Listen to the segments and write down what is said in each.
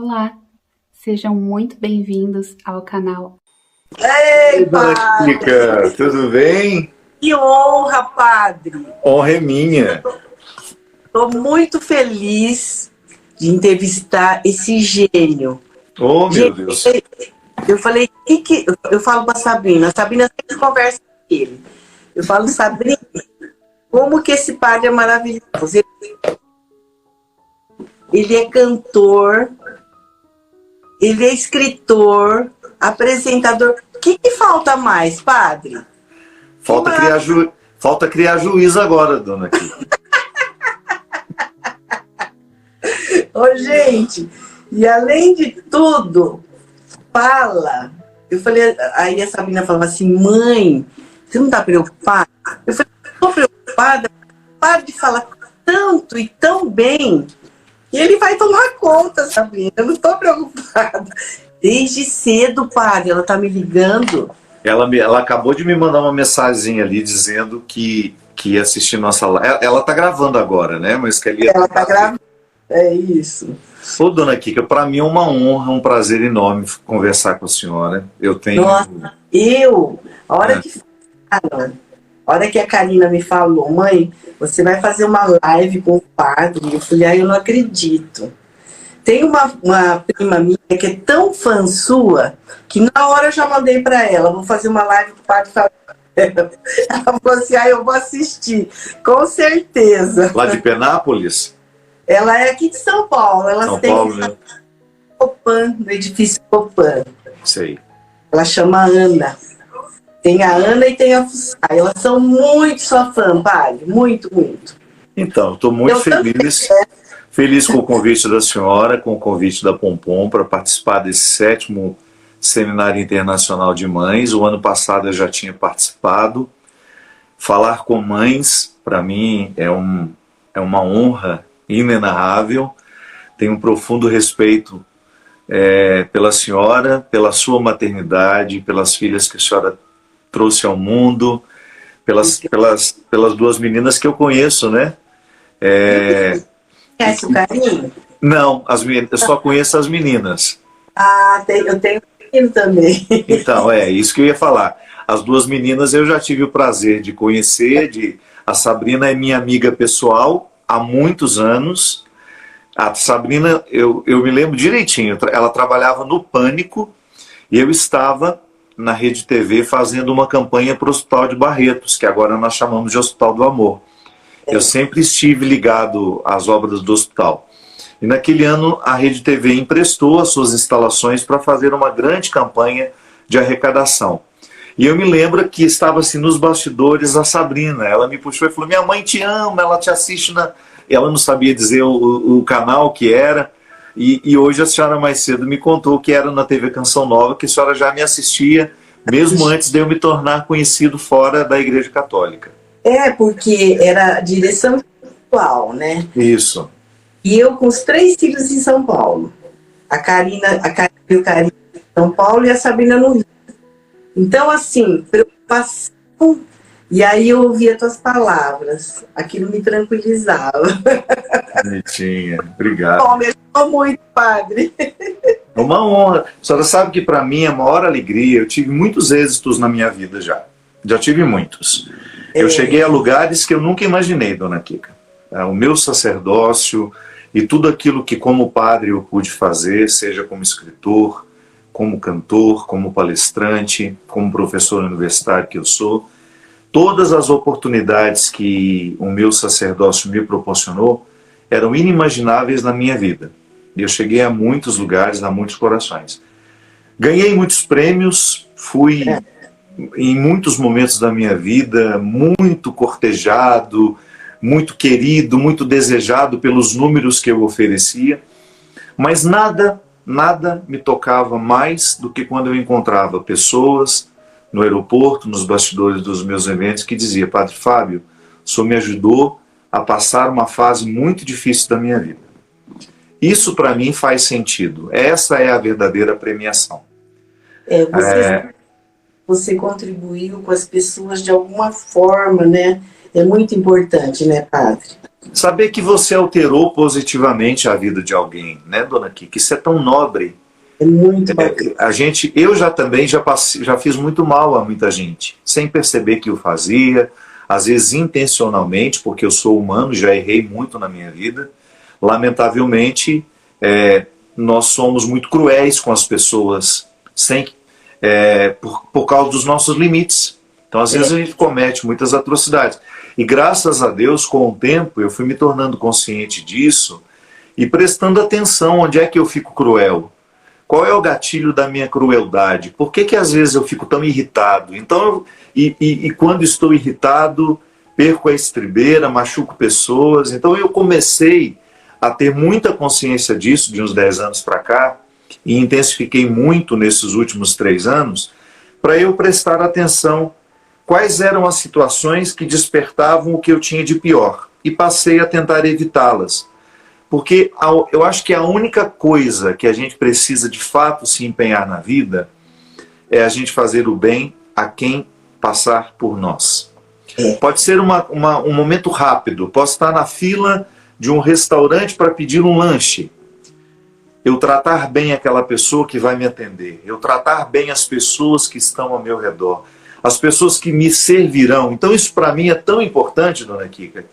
Olá, sejam muito bem-vindos ao canal. Ei, Dona padre! Kika, tudo bem? Que honra, padre! Honra é minha. Estou muito feliz de entrevistar esse gênio. Oh, meu Gente, Deus. eu falei, eu falo para a Sabrina sempre conversa com ele. Eu falo, Sabrina, como que esse padre é maravilhoso. Ele é cantor, ele é escritor, apresentador. O que falta mais, padre? Falta criar juiz agora, dona Kika. Ô, gente, e além de tudo, fala. Eu falei, aí a Sabrina falava assim, mãe, você não tá preocupada? Eu falei, tô preocupada, para de falar tanto e tão bem, e ele vai tomar conta, Sabrina, eu não tô preocupada. Desde cedo, padre, ela tá me ligando. Ela acabou de me mandar uma mensagem ali dizendo que ia assistir nossa live. Ela tá gravando agora, né? Mas que Ela tá gravando. É isso. Ô, dona Kika, para mim é uma honra, um prazer enorme conversar com a senhora. Eu tenho. Nossa, a hora que fala, a hora que a Karina me falou, mãe, você vai fazer uma live com o padre, eu falei, eu não acredito. Tem uma prima minha que é tão fã sua, que na hora eu já mandei para ela, vou fazer uma live com o padre. Ela falou assim, eu vou assistir, com certeza. Lá de Penápolis? Ela é aqui de São Paulo, ela São tem Paulo, né? Copan, no edifício Copan. Sei. Ela chama Ana. Tem a Ana e tem a Fussai. Elas são muito sua fã, padre. Muito, muito. Então, estou muito feliz. Feliz com o convite da senhora, com o convite da Pompom para participar desse 7º Seminário Internacional de Mães. O ano passado eu já tinha participado. Falar com mães, para mim, é uma honra inenarrável. Tenho um profundo respeito pela senhora, pela sua maternidade, pelas filhas que a senhora trouxe ao mundo, pelas 2 meninas que eu conheço, né? Conhece o Carinho? Não, eu só conheço as meninas. Ah, eu tenho um menino também. Então, isso que eu ia falar. As 2 meninas eu já tive o prazer de conhecer. A Sabrina é minha amiga pessoal há muitos anos. A Sabrina, eu me lembro direitinho, ela trabalhava no Pânico e eu estava na Rede TV fazendo uma campanha para o Hospital de Barretos, que agora nós chamamos de Hospital do Amor. Eu sempre estive ligado às obras do hospital. E naquele ano a Rede TV emprestou as suas instalações para fazer uma grande campanha de arrecadação. E eu me lembro que estava assim nos bastidores a Sabrina. Ela me puxou e falou, minha mãe te ama, ela te assiste na... Ela não sabia dizer o canal que era. E hoje a senhora mais cedo me contou que era na TV Canção Nova, que a senhora já me assistia, mesmo antes de eu me tornar conhecido fora da Igreja Católica. Porque era direção espiritual, né? Isso. E eu com os 3 filhos em São Paulo. A Karina e o Karina em São Paulo e a Sabrina no Rio. Então, assim, preocupação. E aí eu ouvia tuas palavras. Aquilo me tranquilizava. Bonitinha, obrigado. Bom, me ajudou muito, padre. É uma honra. A senhora sabe que para mim é a maior alegria. Eu tive muitos êxitos na minha vida já. Já tive muitos. Eu cheguei a lugares que eu nunca imaginei, dona Kika. O meu sacerdócio e tudo aquilo que como padre eu pude fazer, seja como escritor, como cantor, como palestrante, como professor universitário que eu sou, todas as oportunidades que o meu sacerdócio me proporcionou eram inimagináveis na minha vida. Eu cheguei a muitos lugares, a muitos corações. Ganhei muitos prêmios, fui em muitos momentos da minha vida muito cortejado, muito querido, muito desejado pelos números que eu oferecia, mas nada me tocava mais do que quando eu encontrava pessoas no aeroporto, nos bastidores dos meus eventos, que dizia, Padre Fábio, o senhor me ajudou a passar uma fase muito difícil da minha vida. Isso para mim faz sentido. Essa é a verdadeira premiação. Você contribuiu com as pessoas de alguma forma, né? É muito importante, né, padre? saber que você alterou positivamente a vida de alguém, né, dona Kika? Isso é tão nobre. É muito bacana. Eu já também já fiz muito mal a muita gente, sem perceber que o fazia, às vezes intencionalmente, porque eu sou humano, já errei muito na minha vida. Lamentavelmente, nós somos muito cruéis com as pessoas, por causa dos nossos limites. Então, às vezes, a gente comete muitas atrocidades. E graças a Deus, com o tempo, eu fui me tornando consciente disso e prestando atenção onde é que eu fico cruel. Qual é o gatilho da minha crueldade? Por que às vezes eu fico tão irritado? Então, quando estou irritado, perco a estribeira, machuco pessoas. Então eu comecei a ter muita consciência disso de uns 10 anos para cá, e intensifiquei muito nesses últimos 3 anos, para eu prestar atenção quais eram as situações que despertavam o que eu tinha de pior, e passei a tentar evitá-las. Porque eu acho que a única coisa que a gente precisa de fato se empenhar na vida é a gente fazer o bem a quem passar por nós. Pode ser um momento rápido, posso estar na fila de um restaurante para pedir um lanche. Eu tratar bem aquela pessoa que vai me atender, eu tratar bem as pessoas que estão ao meu redor, as pessoas que me servirão. Então isso para mim é tão importante, dona Kika,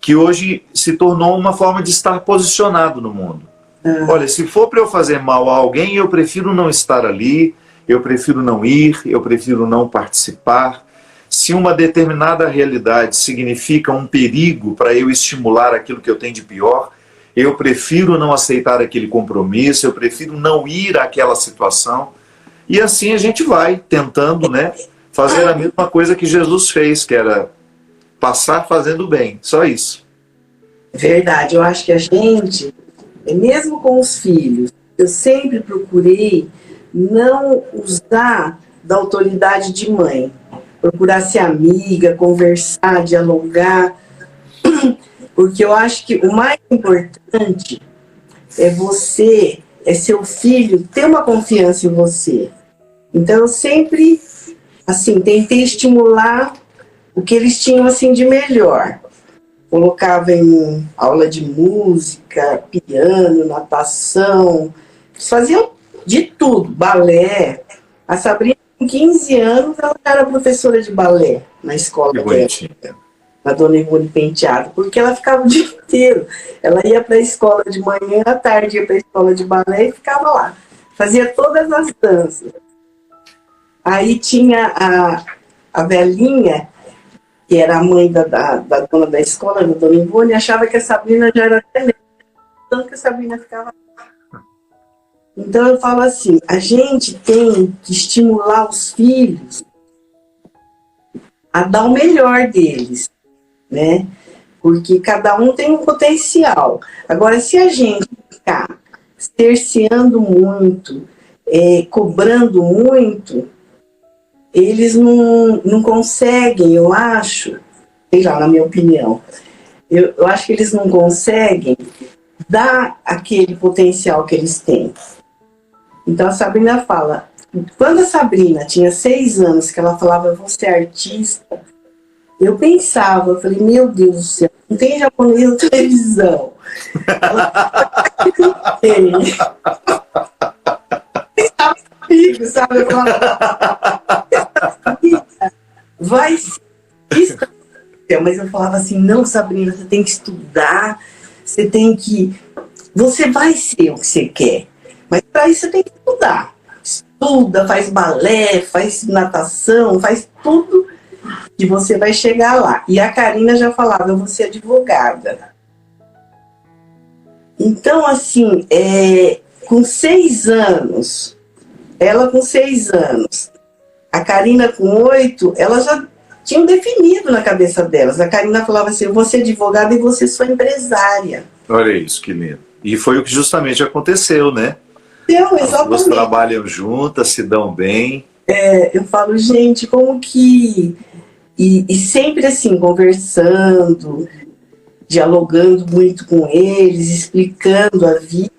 que hoje se tornou uma forma de estar posicionado no mundo. Olha, se for para eu fazer mal a alguém, eu prefiro não estar ali, eu prefiro não ir, eu prefiro não participar. Se uma determinada realidade significa um perigo para eu estimular aquilo que eu tenho de pior, eu prefiro não aceitar aquele compromisso, eu prefiro não ir àquela situação. E assim a gente vai tentando, né, fazer a mesma coisa que Jesus fez, que era passar fazendo bem, só isso. Verdade, eu acho que a gente, mesmo com os filhos, eu sempre procurei não usar da autoridade de mãe, procurar ser amiga, conversar, dialogar, porque eu acho que o mais importante é seu filho ter uma confiança em você. Então eu sempre, assim, tentei estimular o que eles tinham assim de melhor. Colocava em aula de música, piano, natação, eles faziam de tudo, balé. A Sabrina, com 15 anos, ela era professora de balé na escola dela, na Dona Ivone Penteado, porque ela ficava o dia inteiro. Ela ia para a escola de manhã, à tarde ia para a escola de balé e ficava lá. Fazia todas as danças. Aí tinha a velhinha, que era a mãe da dona da escola, da Dona Ivone, achava que a Sabrina já era até lenta, tanto que a Sabrina ficava lá. Então eu falo assim, a gente tem que estimular os filhos a dar o melhor deles, né? Porque cada um tem um potencial. Agora, se a gente ficar cerceando muito, cobrando muito, eles não conseguem, eu acho, sei lá, na minha opinião, eu acho que eles não conseguem dar aquele potencial que eles têm. Então a Sabrina fala, quando a Sabrina tinha 6 anos, que ela falava, eu vou ser artista, eu pensava, eu falei, meu Deus do céu, não tem japonês na televisão. Não tem. Comigo, sabe? Eu falava, vai ser isso. Mas eu falava assim, não, Sabrina, você tem que estudar, você vai ser o que você quer, mas para isso você tem que estudar. Estuda, faz balé, faz natação, faz tudo que você vai chegar lá. E a Karina já falava, eu vou ser advogada. Então, assim, com 6 anos, ela com 6 anos, a Karina com 8, elas já tinham definido na cabeça delas. A Karina falava assim, eu vou ser advogada e você sua empresária. Olha isso, que lindo. E foi o que justamente aconteceu, né? Então, exatamente. As duas trabalham juntas, se dão bem. Eu falo, gente, como que... E sempre assim, conversando, dialogando muito com eles, explicando a vida,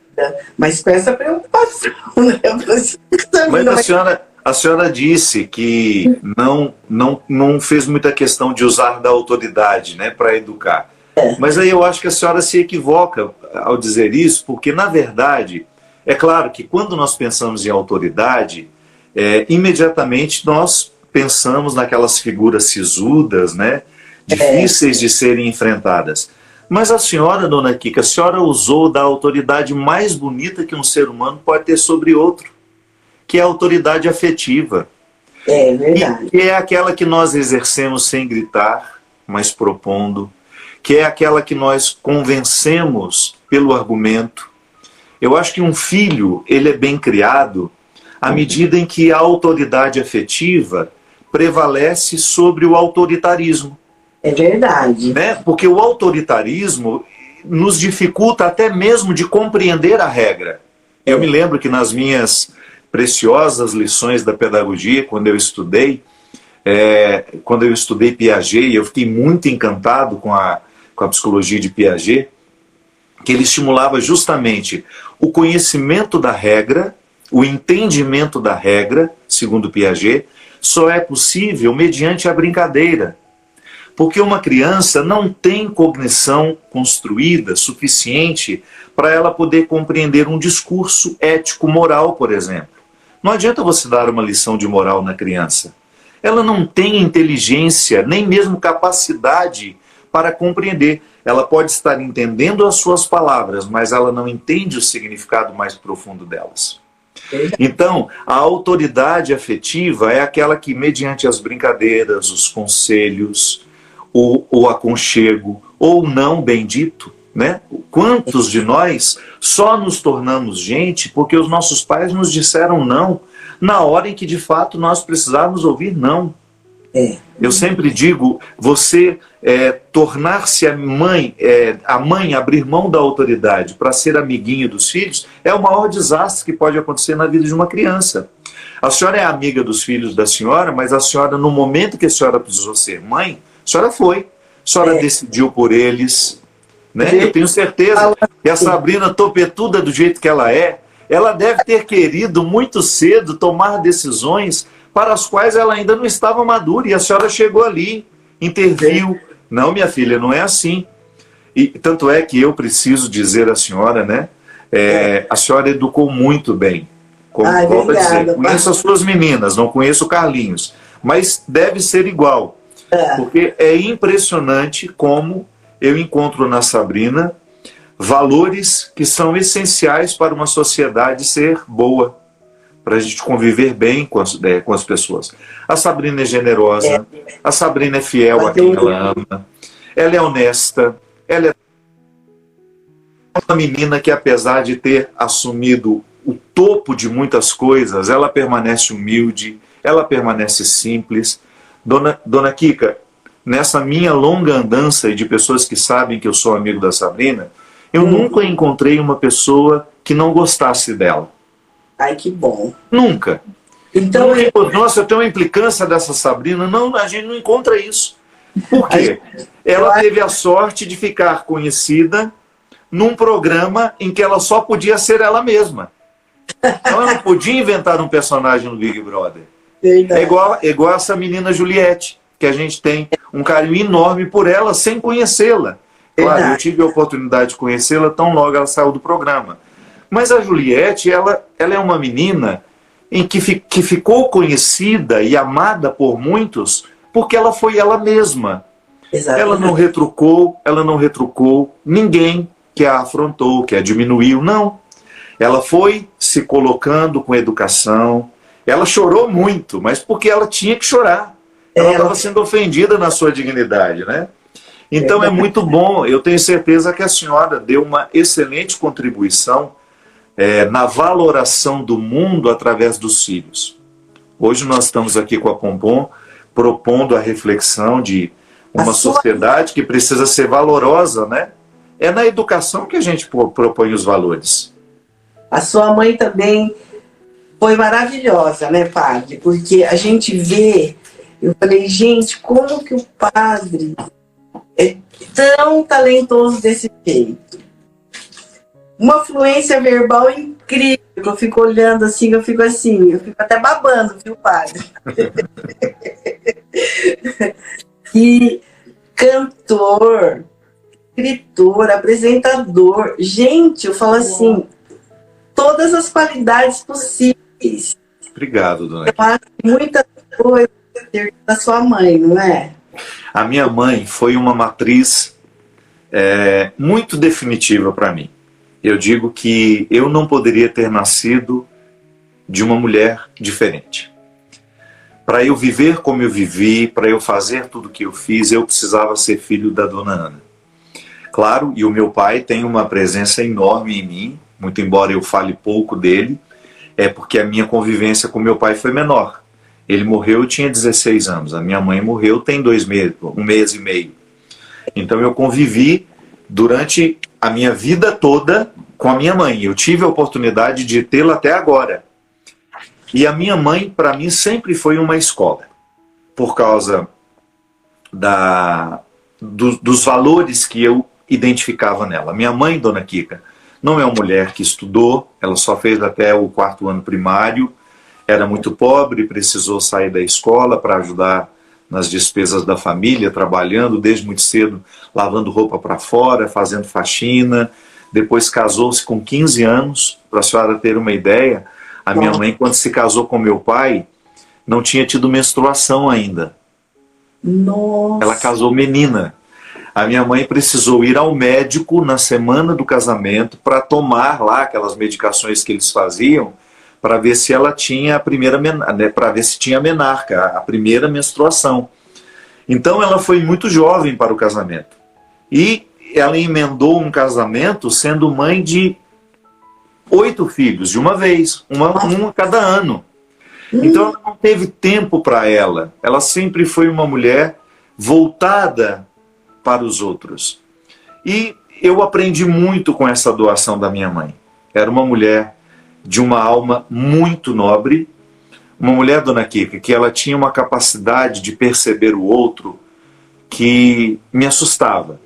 mas com essa preocupação, né? Mas a senhora disse que não fez muita questão de usar da autoridade, né, para educar. Mas aí eu acho que a senhora se equivoca ao dizer isso, porque, na verdade, é claro que quando nós pensamos em autoridade, imediatamente nós pensamos naquelas figuras sisudas, né, difíceis de serem enfrentadas. Mas a senhora, dona Kika, a senhora usou da autoridade mais bonita que um ser humano pode ter sobre outro, que é a autoridade afetiva. É verdade. Que é aquela que nós exercemos sem gritar, mas propondo, que é aquela que nós convencemos pelo argumento. Eu acho que um filho, ele é bem criado à medida em que a autoridade afetiva prevalece sobre o autoritarismo. É verdade. Né? Porque o autoritarismo nos dificulta até mesmo de compreender a regra. Eu me lembro que nas minhas preciosas lições da pedagogia, quando eu estudei Piaget, eu fiquei muito encantado com a psicologia de Piaget, que ele estimulava justamente o conhecimento da regra, o entendimento da regra, segundo Piaget, só é possível mediante a brincadeira. Porque uma criança não tem cognição construída suficiente para ela poder compreender um discurso ético-moral, por exemplo. Não adianta você dar uma lição de moral na criança. Ela não tem inteligência, nem mesmo capacidade para compreender. Ela pode estar entendendo as suas palavras, mas ela não entende o significado mais profundo delas. Então, a autoridade afetiva é aquela que, mediante as brincadeiras, os conselhos, o aconchego, ou não bendito, né? Quantos de nós só nos tornamos gente porque os nossos pais nos disseram não, na hora em que de fato nós precisávamos ouvir não. Eu sempre digo, você tornar-se a mãe, abrir mão da autoridade para ser amiguinho dos filhos, é o maior desastre que pode acontecer na vida de uma criança. A senhora é amiga dos filhos da senhora, mas a senhora, no momento que a senhora precisou ser mãe, a senhora foi. A senhora decidiu por eles. Né? Eu tenho certeza que a Sabrina, topetuda do jeito que ela deve ter querido muito cedo tomar decisões para as quais ela ainda não estava madura. E a senhora chegou ali, interviu. Não, minha filha, não é assim. E tanto é que eu preciso dizer à senhora, né? A senhora educou muito bem. Como volto a dizer, conheço as suas meninas, não conheço o Carlinhos. Mas deve ser igual. Porque é impressionante como eu encontro na Sabrina valores que são essenciais para uma sociedade ser boa, para a gente conviver bem com as pessoas. A Sabrina é generosa, a Sabrina é fiel a quem ela ama, ela é honesta, ela é uma menina que, apesar de ter assumido o topo de muitas coisas, ela permanece humilde, ela permanece simples. Dona Kika, nessa minha longa andança e de pessoas que sabem que eu sou amigo da Sabrina, eu nunca encontrei uma pessoa que não gostasse dela. Ai, que bom. Nunca. Então, nossa, eu tenho uma implicância dessa Sabrina. Não, a gente não encontra isso. Por quê? Ela teve a sorte de ficar conhecida num programa em que ela só podia ser ela mesma. Então ela não podia inventar um personagem no Big Brother. É igual essa menina Juliette, que a gente tem um carinho enorme por ela sem conhecê-la. Claro, eu tive a oportunidade de conhecê-la tão logo ela saiu do programa. Mas a Juliette, ela é uma menina que ficou conhecida e amada por muitos porque ela foi ela mesma. Exatamente. Ela não retrucou ninguém que a afrontou, que a diminuiu, não. Ela foi se colocando com educação. Ela chorou muito, mas porque ela tinha que chorar. Ela estava sendo ofendida na sua dignidade, né? Então é muito bom. Eu tenho certeza que a senhora deu uma excelente contribuição na valoração do mundo através dos filhos. Hoje nós estamos aqui com a Pompom propondo a reflexão de uma sociedade que precisa ser valorosa, né? É na educação que a gente propõe os valores. A sua mãe também foi maravilhosa, né, padre? Porque a gente vê, eu falei, gente, como que o padre é tão talentoso desse jeito? Uma fluência verbal incrível. Eu fico olhando assim, eu fico até babando, viu, padre? E cantor, escritor, apresentador. Gente, eu falo assim, todas as qualidades possíveis. Obrigado, dona Eu Kika. acho que muita coisa da sua mãe, não é? A minha mãe foi uma matriz muito definitiva para mim. Eu digo que eu não poderia ter nascido de uma mulher diferente. Para eu viver como eu vivi, para eu fazer tudo o que eu fiz, eu precisava ser filho da dona Ana. Claro, e o meu pai tem uma presença enorme em mim, muito embora eu fale pouco dele, é porque a minha convivência com meu pai foi menor. Ele morreu, eu tinha 16 anos. A minha mãe morreu tem 2 meses, 1 mês e meio. Então eu convivi durante a minha vida toda com a minha mãe. Eu tive a oportunidade de tê-la até agora. E a minha mãe, para mim, sempre foi uma escola. Por causa dos valores que eu identificava nela. Minha mãe, dona Kika, não é uma mulher que estudou, ela só fez até o 4º ano primário, era muito pobre, precisou sair da escola para ajudar nas despesas da família, trabalhando desde muito cedo, lavando roupa para fora, fazendo faxina. Depois casou-se com 15 anos, para a senhora ter uma ideia. A minha mãe, quando se casou com meu pai, não tinha tido menstruação ainda. Nossa. Ela casou menina. A minha mãe precisou ir ao médico na semana do casamento para tomar lá aquelas medicações que eles faziam, para ver se ela tinha a primeira, para ver se tinha menarca, a primeira menstruação. Então ela foi muito jovem para o casamento. E ela emendou um casamento sendo mãe de 8 filhos de uma vez, um a cada ano. Então ela não teve tempo para ela. Ela sempre foi uma mulher voltada para os outros. E eu aprendi muito com essa doação da minha mãe. Era uma mulher de uma alma muito nobre, uma mulher, dona Kika, que ela tinha uma capacidade de perceber o outro que me assustava.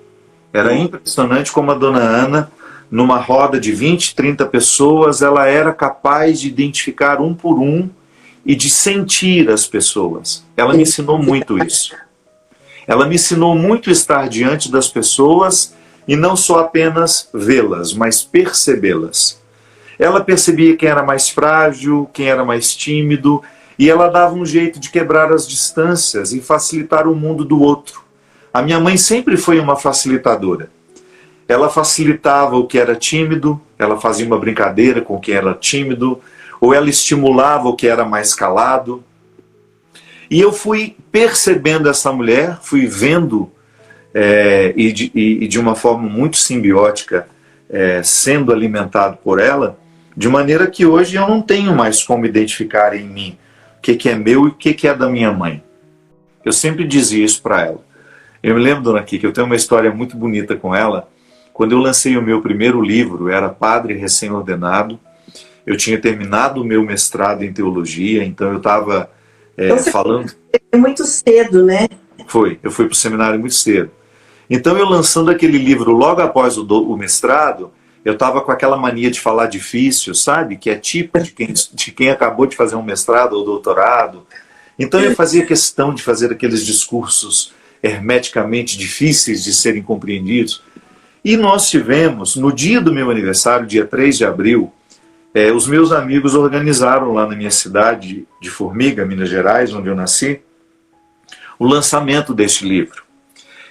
Era impressionante como a dona Ana, numa roda de 20, 30 pessoas, ela era capaz de identificar um por um e de sentir as pessoas. Ela me ensinou muito isso. Ela me ensinou muito a estar diante das pessoas e não só apenas vê-las, mas percebê-las. Ela percebia quem era mais frágil, quem era mais tímido, e ela dava um jeito de quebrar as distâncias e facilitar o mundo do outro. A minha mãe sempre foi uma facilitadora. Ela facilitava o que era tímido, ela fazia uma brincadeira com quem era tímido, ou ela estimulava o que era mais calado. E eu fui percebendo essa mulher, fui vendo, e de uma forma muito simbiótica, sendo alimentado por ela, de maneira que hoje eu não tenho mais como identificar em mim o que é meu e o que é da minha mãe. Eu sempre dizia isso para ela. Eu me lembro, dona Kika, eu tenho uma história muito bonita com ela. Quando eu lancei o meu primeiro livro, eu era padre recém-ordenado, eu tinha terminado o meu mestrado em teologia, então eu estava falando... Muito cedo, né? Eu fui para o seminário muito cedo. Então eu lançando aquele livro logo após o mestrado, eu estava com aquela mania de falar difícil, sabe? Que é tipo de quem acabou de fazer um mestrado ou doutorado. Então eu fazia questão de fazer aqueles discursos hermeticamente difíceis de serem compreendidos. E nós tivemos, no dia do meu aniversário, dia 3 de abril, os meus amigos organizaram lá na minha cidade de Formiga, Minas Gerais, onde eu nasci, o lançamento deste livro.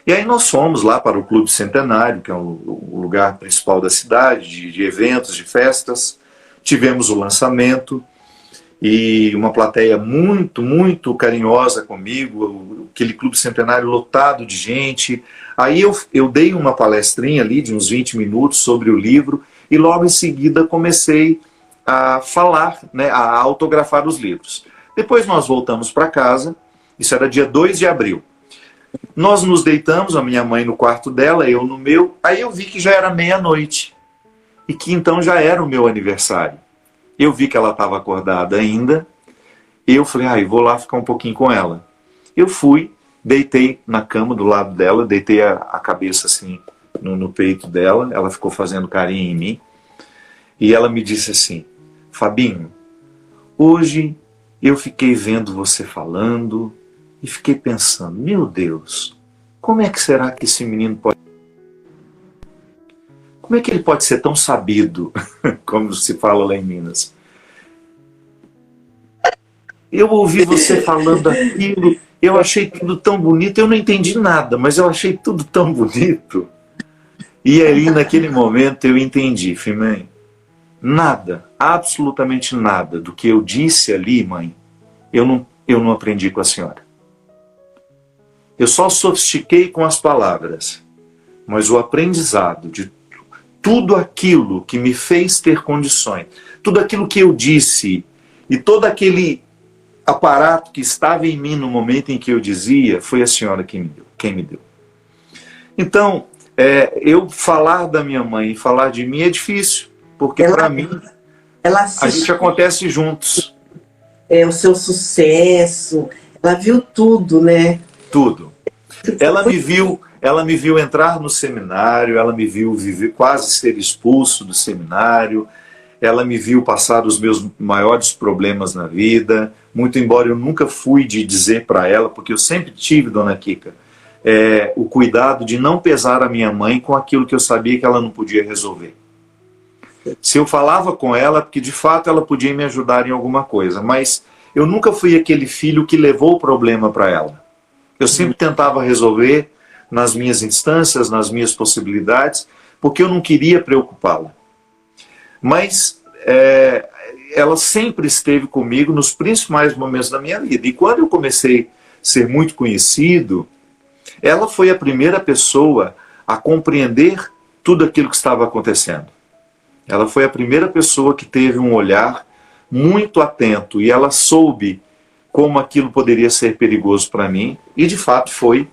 E aí nós fomos lá para o Clube Centenário, que é o lugar principal da cidade, de eventos, de festas. Tivemos o lançamento e uma plateia muito, muito carinhosa comigo, aquele Clube Centenário lotado de gente. Aí eu dei uma palestrinha ali de uns 20 minutos sobre o livro e logo em seguida comecei a falar, né, a autografar os livros. Depois nós voltamos para casa, isso era dia 2 de abril. Nós nos deitamos, a minha mãe no quarto dela, eu no meu. Aí eu vi que já era meia-noite. E que então já era o meu aniversário. Eu vi que ela estava acordada ainda. E eu falei, vou lá ficar um pouquinho com ela. Eu fui, deitei na cama do lado dela, deitei a cabeça assim no peito dela. Ela ficou fazendo carinho em mim. E ela me disse assim, Fabinho, hoje eu fiquei vendo você falando... E fiquei pensando, meu Deus, como é que será que esse menino pode... como é que ele pode ser tão sabido, como se fala lá em Minas? Eu ouvi você falando aquilo, eu achei tudo tão bonito, eu não entendi nada, mas eu achei tudo tão bonito. E aí, naquele momento, eu entendi, falei, mãe, nada, absolutamente nada do que eu disse ali, mãe, eu não aprendi com a senhora. Eu só sofistiquei com as palavras, mas o aprendizado de tudo aquilo que me fez ter condições, tudo aquilo que eu disse e todo aquele aparato que estava em mim no momento em que eu dizia, foi a senhora quem me deu. Então, eu falar da minha mãe e falar de mim é difícil, porque para mim, a gente acontece juntos. O seu sucesso, ela viu tudo, né? Tudo. Ela me viu entrar no seminário, ela me viu quase ser expulso do seminário, ela me viu passar os meus maiores problemas na vida, muito embora eu nunca fui de dizer para ela, porque eu sempre tive, dona Kika, o cuidado de não pesar a minha mãe com aquilo que eu sabia que ela não podia resolver. Se eu falava com ela, porque de fato ela podia me ajudar em alguma coisa, mas eu nunca fui aquele filho que levou o problema para ela. Eu sempre tentava resolver nas minhas instâncias, nas minhas possibilidades, porque eu não queria preocupá-la. Mas ela sempre esteve comigo nos principais momentos da minha vida. E quando eu comecei a ser muito conhecido, ela foi a primeira pessoa a compreender tudo aquilo que estava acontecendo. Ela foi a primeira pessoa que teve um olhar muito atento e ela soube como aquilo poderia ser perigoso para mim. E de fato foi.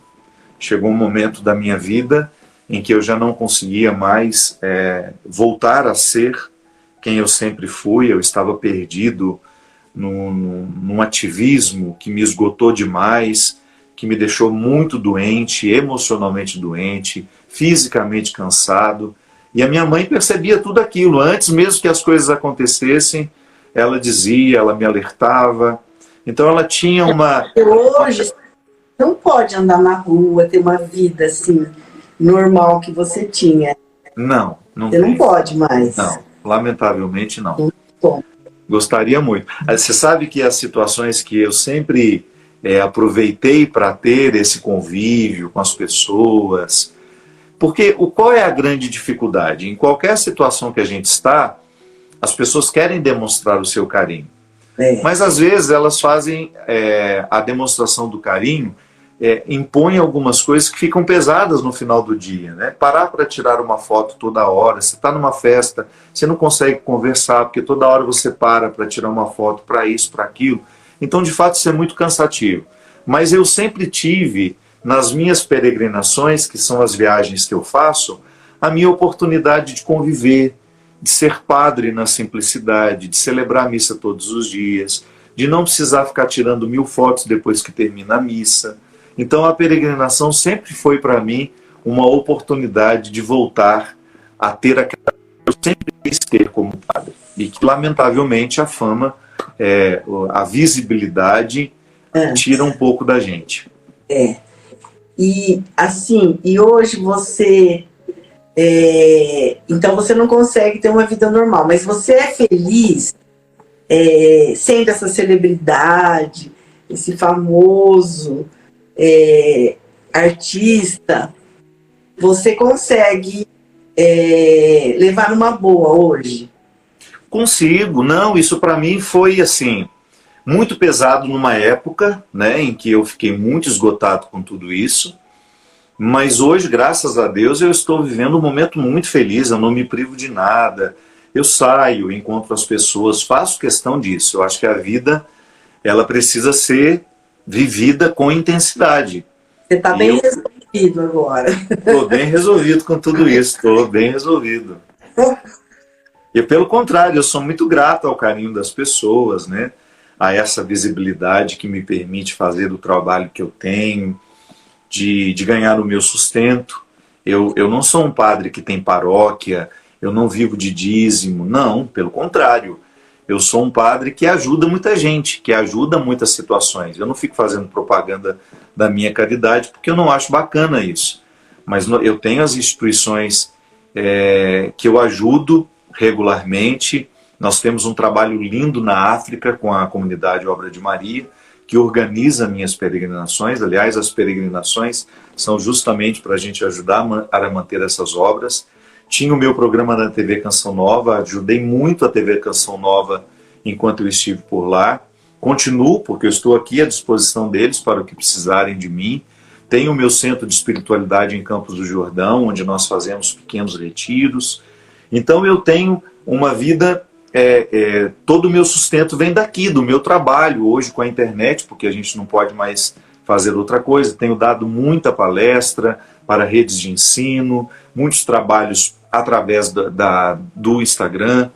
Chegou um momento da minha vida em que eu já não conseguia mais voltar a ser quem eu sempre fui. Eu estava perdido num ativismo que me esgotou demais, que me deixou muito doente, emocionalmente doente, fisicamente cansado. E a minha mãe percebia tudo aquilo. Antes mesmo que as coisas acontecessem, ela dizia, ela me alertava. Então ela tinha uma... Hoje não pode andar na rua, ter uma vida assim, normal que você tinha. Não você não pode mais. Não, lamentavelmente não. Não pode. Gostaria muito. Você sabe que as situações que eu sempre aproveitei para ter esse convívio com as pessoas... Porque qual é a grande dificuldade? Em qualquer situação que a gente está, as pessoas querem demonstrar o seu carinho. Mas às vezes elas fazem a demonstração do carinho, impõem algumas coisas que ficam pesadas no final do dia. Né? Parar para tirar uma foto toda hora, você está numa festa, você não consegue conversar, porque toda hora você para tirar uma foto para isso, para aquilo. Então, de fato, isso é muito cansativo. Mas eu sempre tive... nas minhas peregrinações, que são as viagens que eu faço, a minha oportunidade de conviver, de ser padre na simplicidade, de celebrar a missa todos os dias, de não precisar ficar tirando 1000 fotos depois que termina a missa. Então a peregrinação sempre foi para mim uma oportunidade de voltar a ter aquela que eu sempre quis ter como padre. E que, lamentavelmente, a fama, a visibilidade, tira um pouco da gente. E assim, e hoje você, então você não consegue ter uma vida normal, mas você é feliz sendo essa celebridade, esse famoso artista, você consegue levar numa boa hoje? Consigo, não, isso para mim foi assim... muito pesado numa época, né, em que eu fiquei muito esgotado com tudo isso, mas hoje, graças a Deus, eu estou vivendo um momento muito feliz, eu não me privo de nada, eu saio, encontro as pessoas, faço questão disso. Eu acho que a vida, ela precisa ser vivida com intensidade. Você está bem resolvido agora. Estou bem resolvido com tudo isso, estou bem resolvido. E pelo contrário, eu sou muito grato ao carinho das pessoas, né? A essa visibilidade que me permite fazer o trabalho que eu tenho, de ganhar o meu sustento. Eu não sou um padre que tem paróquia, eu não vivo de dízimo, não, pelo contrário. Eu sou um padre que ajuda muita gente, que ajuda muitas situações. Eu não fico fazendo propaganda da minha caridade, porque eu não acho bacana isso. Mas eu tenho as instituições que eu ajudo regularmente. Nós temos um trabalho lindo na África com a comunidade Obra de Maria, que organiza minhas peregrinações. Aliás, as peregrinações são justamente para a gente ajudar a manter essas obras. Tinha o meu programa na TV Canção Nova, ajudei muito a TV Canção Nova enquanto eu estive por lá. Continuo, porque eu estou aqui à disposição deles para o que precisarem de mim. Tenho o meu centro de espiritualidade em Campos do Jordão, onde nós fazemos pequenos retiros. Então eu tenho uma vida, todo o meu sustento vem daqui, do meu trabalho, hoje com a internet, porque a gente não pode mais fazer outra coisa. Tenho dado muita palestra para redes de ensino, muitos trabalhos através do Instagram,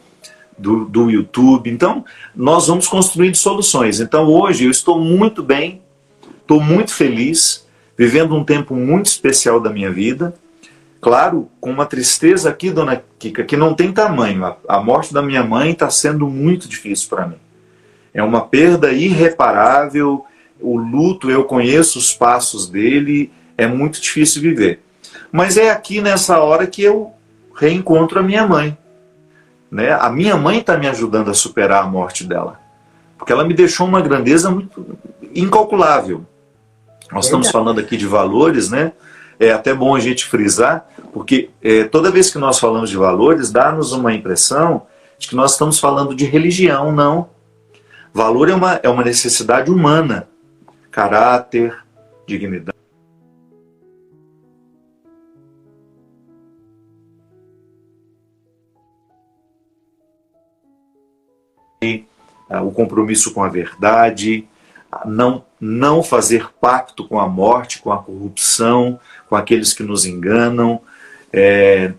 do YouTube. Então, nós vamos construindo soluções. Então, hoje eu estou muito bem, estou muito feliz, vivendo um tempo muito especial da minha vida. Claro, com uma tristeza aqui, dona Kika, que não tem tamanho. A morte da minha mãe está sendo muito difícil para mim. É uma perda irreparável. O luto, eu conheço os passos dele, é muito difícil viver. Mas é aqui nessa hora que eu reencontro a minha mãe. Né? A minha mãe está me ajudando a superar a morte dela, porque ela me deixou uma grandeza muito incalculável. Nós estamos falando aqui de valores, né? É até bom a gente frisar, porque toda vez que nós falamos de valores, dá-nos uma impressão de que nós estamos falando de religião. Não. Valor é uma necessidade humana. Caráter, dignidade. O compromisso com a verdade, não fazer pacto com a morte, com a corrupção, com aqueles que nos enganam,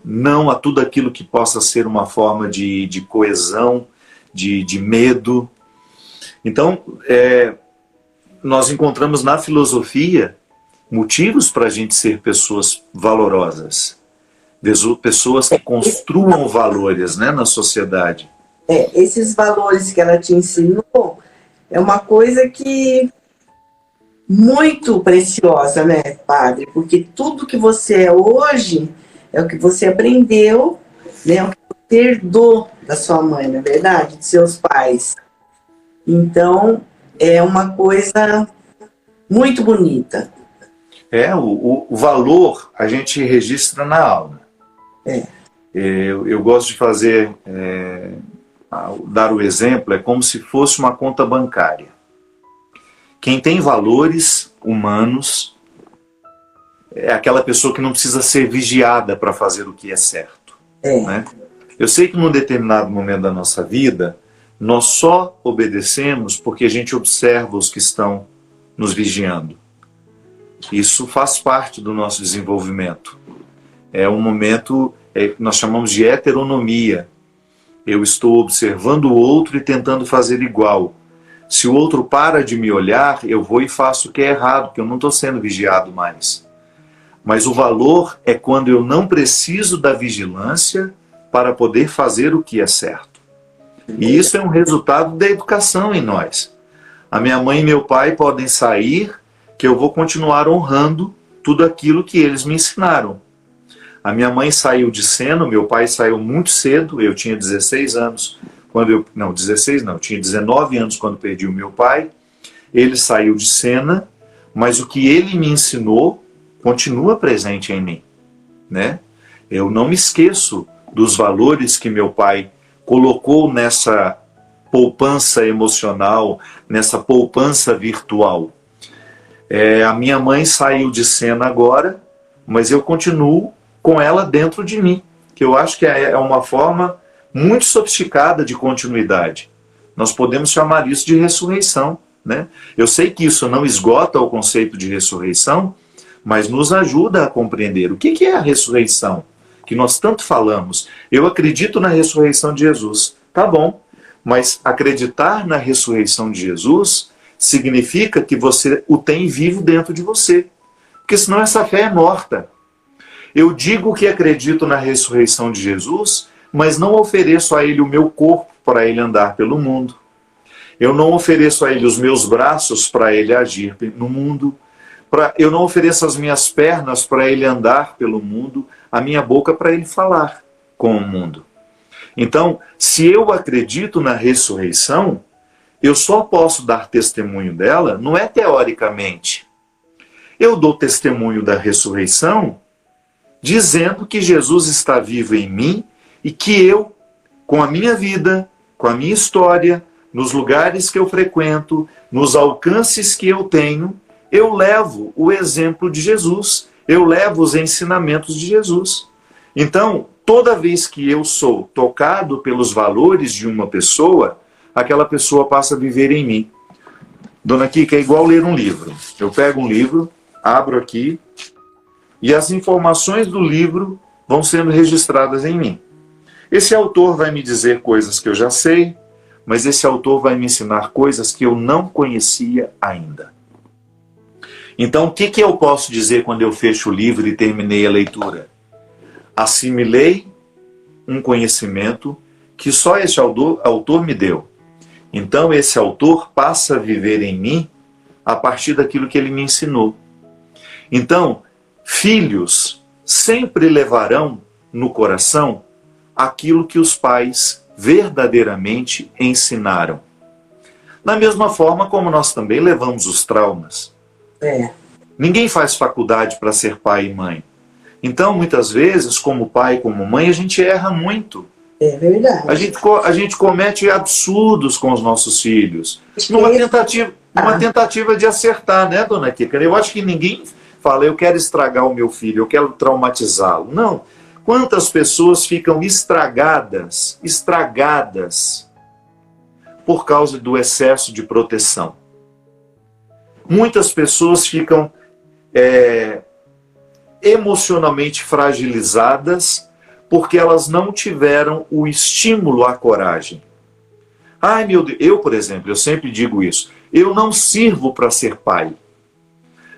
não a tudo aquilo que possa ser uma forma de coesão, de medo. Então, nós encontramos na filosofia motivos para a gente ser pessoas valorosas, pessoas que construam valores, né, na sociedade. Esses valores que ela te ensinou é uma coisa que muito preciosa, né, padre? Porque tudo que você é hoje é o que você aprendeu, né, é o que você herdou da sua mãe, não é verdade? De seus pais. Então, é uma coisa muito bonita. O valor a gente registra na alma. Eu gosto de fazer... dar o exemplo, é como se fosse uma conta bancária. Quem tem valores humanos é aquela pessoa que não precisa ser vigiada para fazer o que é certo. Né? Eu sei que num determinado momento da nossa vida, nós só obedecemos porque a gente observa os que estão nos vigiando. Isso faz parte do nosso desenvolvimento. É um momento, nós chamamos de heteronomia. Eu estou observando o outro e tentando fazer igual. Se o outro para de me olhar, eu vou e faço o que é errado, porque eu não estou sendo vigiado mais. Mas o valor é quando eu não preciso da vigilância para poder fazer o que é certo. E isso é um resultado da educação em nós. A minha mãe e meu pai podem sair, que eu vou continuar honrando tudo aquilo que eles me ensinaram. A minha mãe saiu de cena, meu pai saiu muito cedo, eu tinha 16 anos, eu tinha 19 anos quando perdi o meu pai. Ele saiu de cena, mas o que ele me ensinou continua presente em mim. Né? Eu não me esqueço dos valores que meu pai colocou nessa poupança emocional, nessa poupança virtual. A minha mãe saiu de cena agora, mas eu continuo com ela dentro de mim, que eu acho que é uma forma muito sofisticada de continuidade. Nós podemos chamar isso de ressurreição. Né? Eu sei que isso não esgota o conceito de ressurreição, mas nos ajuda a compreender o que é a ressurreição, que nós tanto falamos. Eu acredito na ressurreição de Jesus. Tá bom, mas acreditar na ressurreição de Jesus significa que você o tem vivo dentro de você, porque senão essa fé é morta. Eu digo que acredito na ressurreição de Jesus, mas não ofereço a ele o meu corpo para ele andar pelo mundo. Eu não ofereço a ele os meus braços para ele agir no mundo. Eu não ofereço as minhas pernas para ele andar pelo mundo, a minha boca para ele falar com o mundo. Então, se eu acredito na ressurreição, eu só posso dar testemunho dela, não é teoricamente. Eu dou testemunho da ressurreição dizendo que Jesus está vivo em mim e que eu, com a minha vida, com a minha história, nos lugares que eu frequento, nos alcances que eu tenho, eu levo o exemplo de Jesus, eu levo os ensinamentos de Jesus. Então, toda vez que eu sou tocado pelos valores de uma pessoa, aquela pessoa passa a viver em mim. Dona Kika, é igual ler um livro. Eu pego um livro, abro aqui, e as informações do livro vão sendo registradas em mim. Esse autor vai me dizer coisas que eu já sei, mas esse autor vai me ensinar coisas que eu não conhecia ainda. Então, o que eu posso dizer quando eu fecho o livro e terminei a leitura? Assimilei um conhecimento que só esse autor me deu. Então, esse autor passa a viver em mim a partir daquilo que ele me ensinou. Então, filhos sempre levarão no coração aquilo que os pais verdadeiramente ensinaram. Da mesma forma como nós também levamos os traumas. Ninguém faz faculdade para ser pai e mãe. Então, muitas vezes, como pai e como mãe, a gente erra muito. É verdade. A gente comete absurdos com os nossos filhos. Numa tentativa de acertar, né, dona Kika? Eu acho que ninguém fala, eu quero estragar o meu filho, eu quero traumatizá-lo. Não. Quantas pessoas ficam estragadas por causa do excesso de proteção? Muitas pessoas ficam emocionalmente fragilizadas porque elas não tiveram o estímulo à coragem. Ai, meu Deus, eu, por exemplo, eu sempre digo isso, eu não sirvo para ser pai.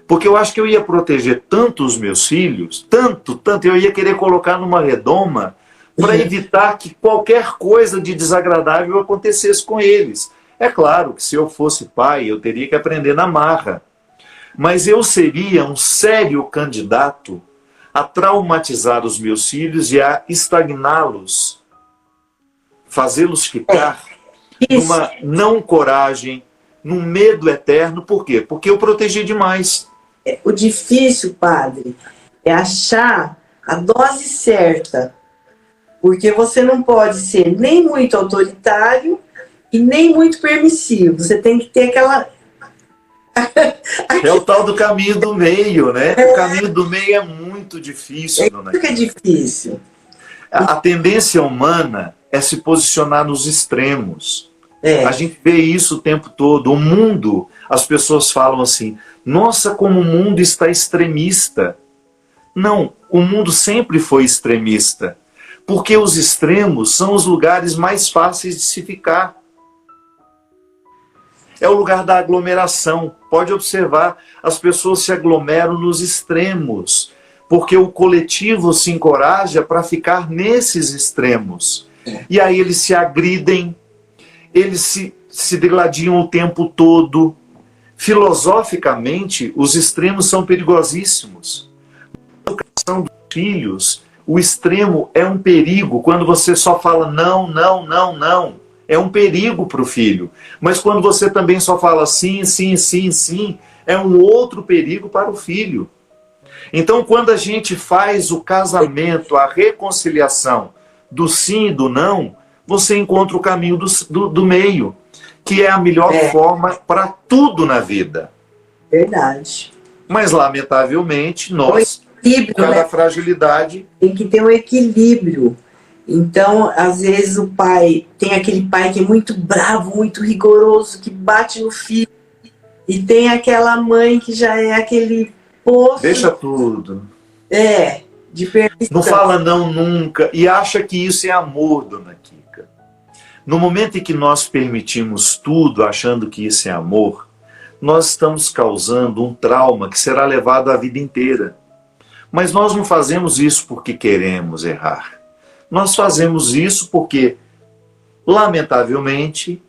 Porque eu acho que eu ia proteger tanto os meus filhos, tanto, eu ia querer colocar numa redoma para evitar que qualquer coisa de desagradável acontecesse com eles. É claro que se eu fosse pai, eu teria que aprender na marra. Mas eu seria um sério candidato a traumatizar os meus filhos e a estagná-los, fazê-los ficar numa não coragem, num medo eterno. Por quê? Porque eu protegi demais. O difícil, padre, é achar a dose certa, porque você não pode ser nem muito autoritário e nem muito permissivo. Você tem que ter aquela... É o tal do caminho do meio, né? O caminho do meio é muito difícil, dona Kika. É difícil. A tendência humana é se posicionar nos extremos. É. A gente vê isso o tempo todo. O mundo, as pessoas falam assim, nossa, como o mundo está extremista. Não, o mundo sempre foi extremista. Porque os extremos são os lugares mais fáceis de se ficar. É o lugar da aglomeração. Pode observar, as pessoas se aglomeram nos extremos, porque o coletivo se encoraja para ficar nesses extremos. E aí eles se agridem, eles se degladiam o tempo todo. Filosoficamente, os extremos são perigosíssimos. Na educação dos filhos, o extremo é um perigo. Quando você só fala não, não, não, não, é um perigo para o filho. Mas quando você também só fala sim, sim, sim, sim, é um outro perigo para o filho. Então, quando a gente faz o casamento, a reconciliação do sim e do não, você encontra o caminho do meio, que é a melhor forma para tudo na vida. Verdade. Mas, lamentavelmente, nós, por causa da fragilidade... Tem que ter um equilíbrio. Então, às vezes o pai, tem aquele pai que é muito bravo, muito rigoroso, que bate no filho, e tem aquela mãe que já é aquele poço... Deixa tudo. De permissão. Não fala não nunca, e acha que isso é amor, dona Kika. No momento em que nós permitimos tudo, achando que isso é amor, nós estamos causando um trauma que será levado a vida inteira. Mas nós não fazemos isso porque queremos errar. Nós fazemos isso porque, lamentavelmente,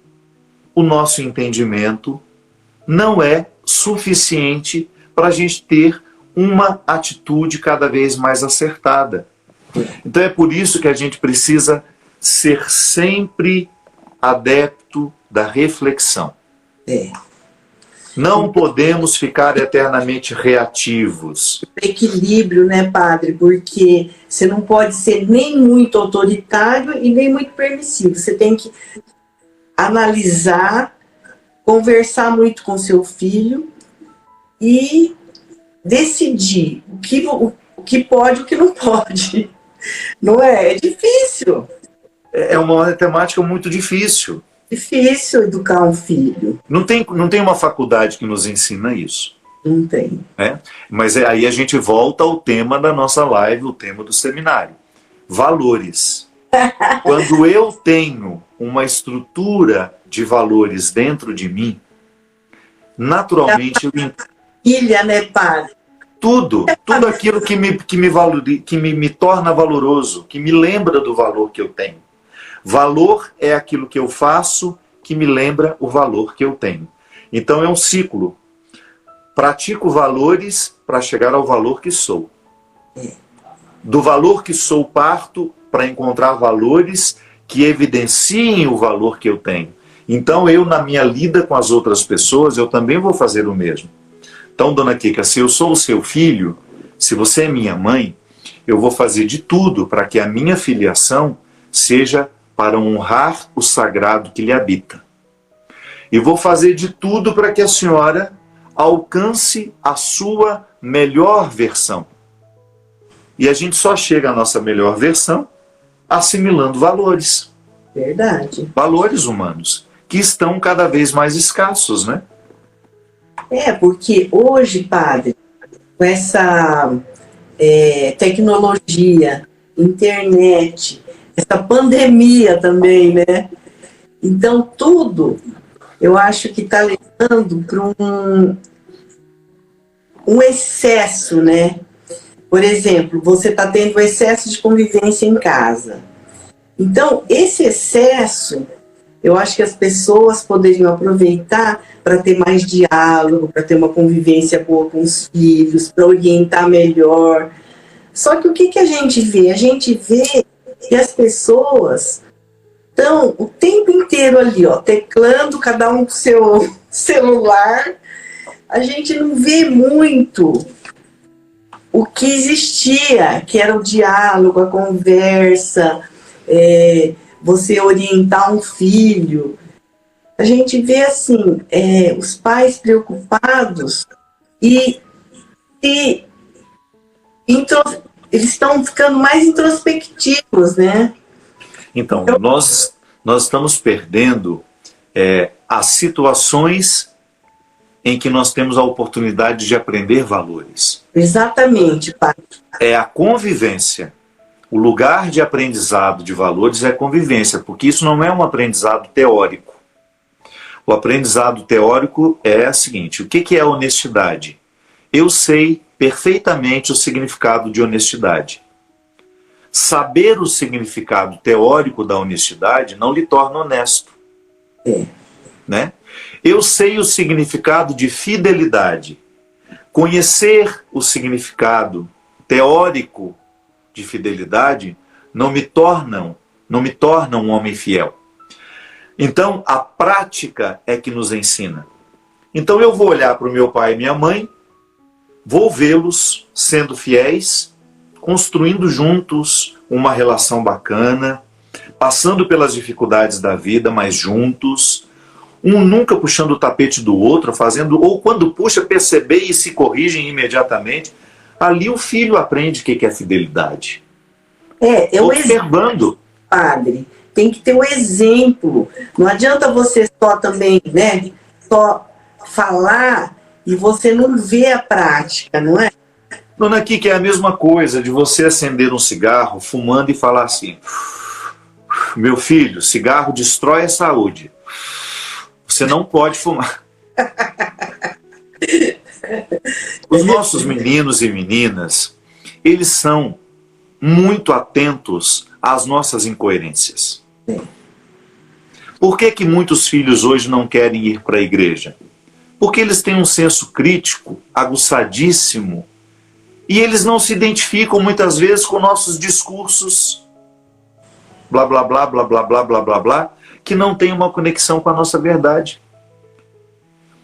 o nosso entendimento não é suficiente para a gente ter uma atitude cada vez mais acertada. Então é por isso que a gente precisa ser sempre adepto da reflexão. É. Não podemos ficar eternamente reativos. Equilíbrio, né, padre? Porque você não pode ser nem muito autoritário e nem muito permissivo. Você tem que analisar, conversar muito com seu filho e decidir o que pode e o que não pode. Não é? É difícil. É uma temática muito difícil. Difícil educar um filho. Não tem uma faculdade que nos ensina isso. Não tem. Né? Mas aí a gente volta ao tema da nossa live, o tema do seminário. Valores. Quando eu tenho uma estrutura de valores dentro de mim, naturalmente Ilha, né, padre? tudo aquilo que me torna valoroso, que me lembra do valor que eu tenho. Valor é aquilo que eu faço que me lembra o valor que eu tenho. Então é um ciclo. Pratico valores para chegar ao valor que sou. Do valor que sou parto para encontrar valores que evidenciem o valor que eu tenho. Então eu, na minha lida com as outras pessoas, eu também vou fazer o mesmo. Então, dona Kika, se eu sou o seu filho, se você é minha mãe, eu vou fazer de tudo para que a minha filiação seja para honrar o sagrado que lhe habita. E vou fazer de tudo para que a senhora alcance a sua melhor versão. E a gente só chega à nossa melhor versão assimilando valores. Verdade. Valores humanos, que estão cada vez mais escassos, né? É, porque hoje, padre, com essa tecnologia, internet, essa pandemia também, né? Então, tudo, eu acho que está levando para um excesso, né? Por exemplo, você está tendo excesso de convivência em casa. Então, esse excesso, eu acho que as pessoas poderiam aproveitar para ter mais diálogo, para ter uma convivência boa com os filhos, para orientar melhor. Só que o que a gente vê? A gente vê que as pessoas estão o tempo inteiro ali, ó, teclando, cada um com seu celular. A gente não vê muito o que existia, que era o diálogo, a conversa, você orientar um filho. A gente vê assim, os pais preocupados e eles estão ficando mais introspectivos, né? Então, nós estamos perdendo as situações em que nós temos a oportunidade de aprender valores. Exatamente, pai. É a convivência. O lugar de aprendizado de valores é a convivência, porque isso não é um aprendizado teórico. O aprendizado teórico é o seguinte: o que é honestidade? Eu sei perfeitamente o significado de honestidade. Saber o significado teórico da honestidade não lhe torna honesto. Né? Eu sei o significado de fidelidade. Conhecer o significado teórico de fidelidade não me torna um homem fiel. Então, a prática é que nos ensina. Então, eu vou olhar para o meu pai e minha mãe, vou vê-los sendo fiéis, construindo juntos uma relação bacana, passando pelas dificuldades da vida, mas juntos, um nunca puxando o tapete do outro, fazendo, ou quando puxa, perceber e se corrigem imediatamente. Ali o filho aprende o que é fidelidade. Observando. Padre, tem que ter o exemplo. Não adianta você só também, né, só falar e você não vê a prática, não é? Dona Kika, é a mesma coisa de você acender um cigarro fumando e falar assim: meu filho, cigarro destrói a saúde. Você não pode fumar. Os nossos meninos e meninas, eles são muito atentos às nossas incoerências. Por que muitos filhos hoje não querem ir para a igreja? Porque eles têm um senso crítico aguçadíssimo E eles não se identificam muitas vezes com nossos discursos, blá, blá, blá, blá, blá, blá, blá, blá, blá, que não tem uma conexão com a nossa verdade.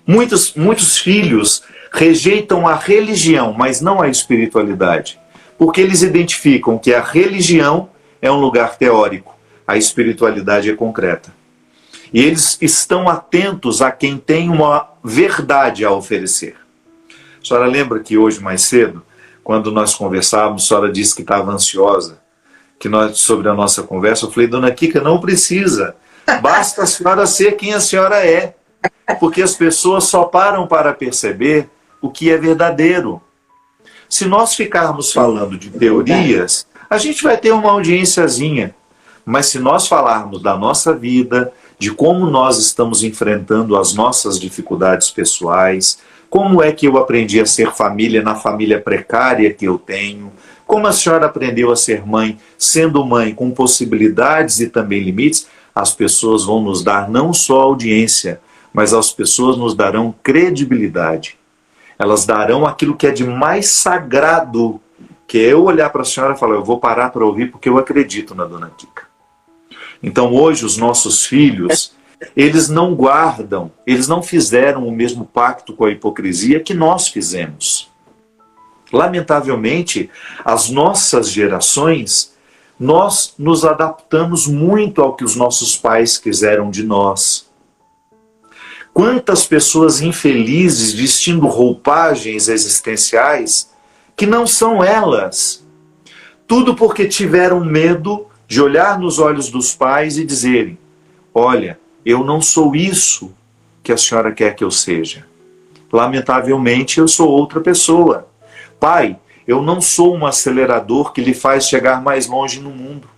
Muitos filhos rejeitam a religião, mas não a espiritualidade, porque eles identificam que a religião é um lugar teórico, a espiritualidade é concreta. E eles estão atentos a quem tem uma verdade a oferecer. A senhora lembra que hoje, mais cedo, quando nós conversávamos, a senhora disse que estava ansiosa sobre a nossa conversa. Eu falei, dona Kika, não precisa. Basta a senhora ser quem a senhora é. Porque as pessoas só param para perceber o que é verdadeiro. Se nós ficarmos falando de teorias, a gente vai ter uma audiênciazinha. Mas se nós falarmos da nossa vida, de como nós estamos enfrentando as nossas dificuldades pessoais, como é que eu aprendi a ser família na família precária que eu tenho, como a senhora aprendeu a ser mãe, sendo mãe com possibilidades e também limites, as pessoas vão nos dar não só audiência, mas as pessoas nos darão credibilidade. Elas darão aquilo que é de mais sagrado, que é eu olhar para a senhora e falar, eu vou parar para ouvir porque eu acredito na dona Kika. Então hoje os nossos filhos, eles não guardam, eles não fizeram o mesmo pacto com a hipocrisia que nós fizemos. Lamentavelmente, as nossas gerações, nós nos adaptamos muito ao que os nossos pais quiseram de nós. Quantas pessoas infelizes vestindo roupagens existenciais que não são elas. Tudo porque tiveram medo de olhar nos olhos dos pais e dizerem, olha, eu não sou isso que a senhora quer que eu seja. Lamentavelmente, eu sou outra pessoa. Pai, eu não sou um acelerador que lhe faz chegar mais longe no mundo.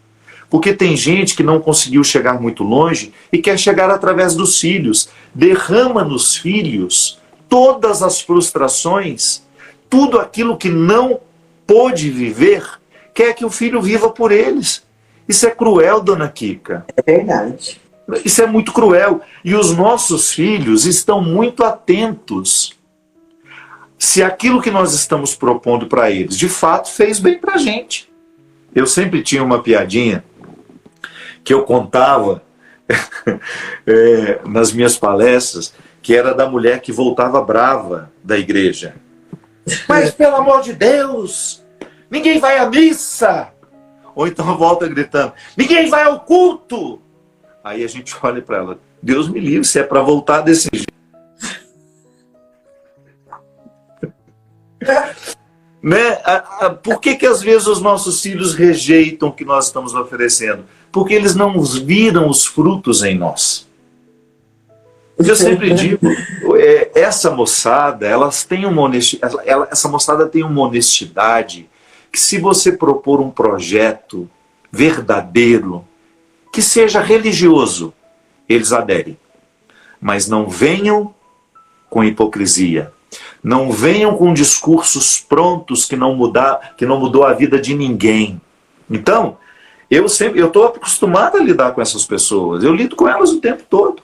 Porque tem gente que não conseguiu chegar muito longe e quer chegar através dos filhos. Derrama nos filhos todas as frustrações, tudo aquilo que não pôde viver, quer que o filho viva por eles. Isso é cruel, dona Kika. É verdade. Isso é muito cruel. E os nossos filhos estão muito atentos se aquilo que nós estamos propondo para eles, de fato, fez bem para a gente. Eu sempre tinha uma piadinha que eu contava nas minhas palestras, que era da mulher que voltava brava da igreja. Mas, pelo amor de Deus, ninguém vai à missa! Ou então volta gritando, ninguém vai ao culto! Aí a gente olha para ela, Deus me livre, se é para voltar desse jeito. Né? Por que às vezes os nossos filhos rejeitam o que nós estamos oferecendo? Porque eles não viram os frutos em nós. Eu sempre digo, essa moçada, essa moçada tem uma honestidade que, se você propor um projeto verdadeiro, que seja religioso, eles aderem. Mas não venham com hipocrisia. Não venham com discursos prontos que não mudou a vida de ninguém. Então, eu estou acostumado a lidar com essas pessoas. Eu lido com elas o tempo todo.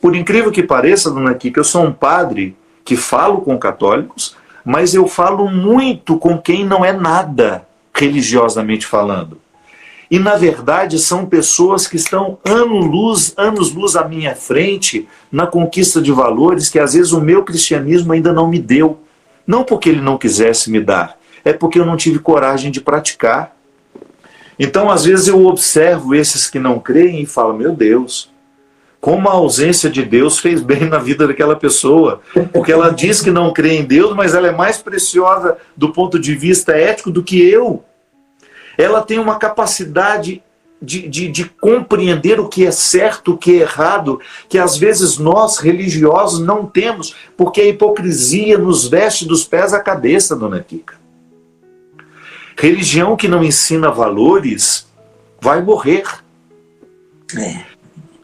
Por incrível que pareça, dona Kika, eu sou um padre que falo com católicos, mas eu falo muito com quem não é nada, religiosamente falando. E, na verdade, são pessoas que estão anos-luz à minha frente na conquista de valores que, às vezes, o meu cristianismo ainda não me deu. Não porque ele não quisesse me dar, é porque eu não tive coragem de praticar. Então, às vezes, eu observo esses que não creem e falo, meu Deus, como a ausência de Deus fez bem na vida daquela pessoa. Porque ela diz que não crê em Deus, mas ela é mais preciosa do ponto de vista ético do que eu. Ela tem uma capacidade de compreender o que é certo, o que é errado, que às vezes nós, religiosos, não temos, porque a hipocrisia nos veste dos pés à cabeça, dona Kika. Religião que não ensina valores vai morrer.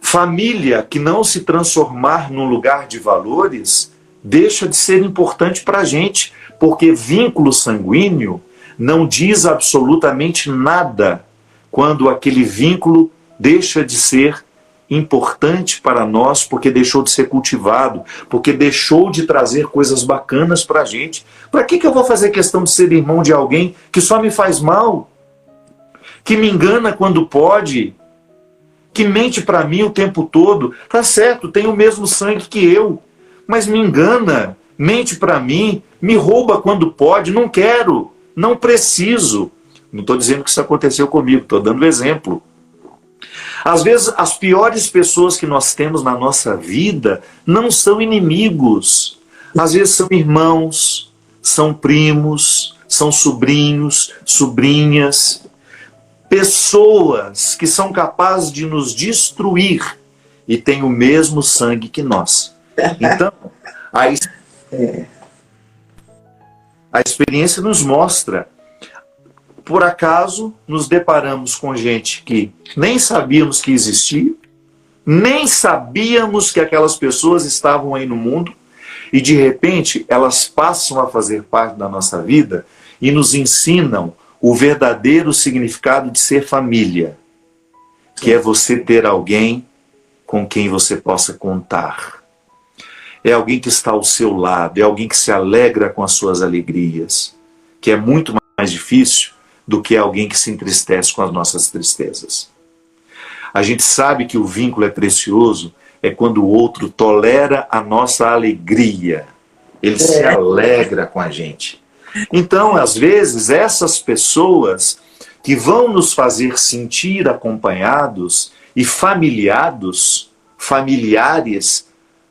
Família que não se transformar num lugar de valores deixa de ser importante para a gente, porque vínculo sanguíneo não diz absolutamente nada quando aquele vínculo deixa de ser importante para nós porque deixou de ser cultivado, porque deixou de trazer coisas bacanas para a gente. Para que eu vou fazer questão de ser irmão de alguém que só me faz mal? Que me engana quando pode? Que mente para mim o tempo todo? Tá certo, tem o mesmo sangue que eu, mas me engana, mente para mim, me rouba quando pode. Não quero, não preciso. Não estou dizendo que isso aconteceu comigo, estou dando exemplo. Às vezes, as piores pessoas que nós temos na nossa vida não são inimigos. Às vezes são irmãos, são primos, são sobrinhos, sobrinhas. Pessoas que são capazes de nos destruir e têm o mesmo sangue que nós. Então, a experiência nos mostra. Por acaso, nos deparamos com gente que nem sabíamos que existia, nem sabíamos que aquelas pessoas estavam aí no mundo, e de repente elas passam a fazer parte da nossa vida e nos ensinam o verdadeiro significado de ser família, que é você ter alguém com quem você possa contar. É alguém que está ao seu lado, é alguém que se alegra com as suas alegrias, que é muito mais difícil do que alguém que se entristece com as nossas tristezas. A gente sabe que o vínculo é precioso é quando o outro tolera a nossa alegria. Ele se alegra com a gente. Então, às vezes, essas pessoas que vão nos fazer sentir acompanhados e familiares,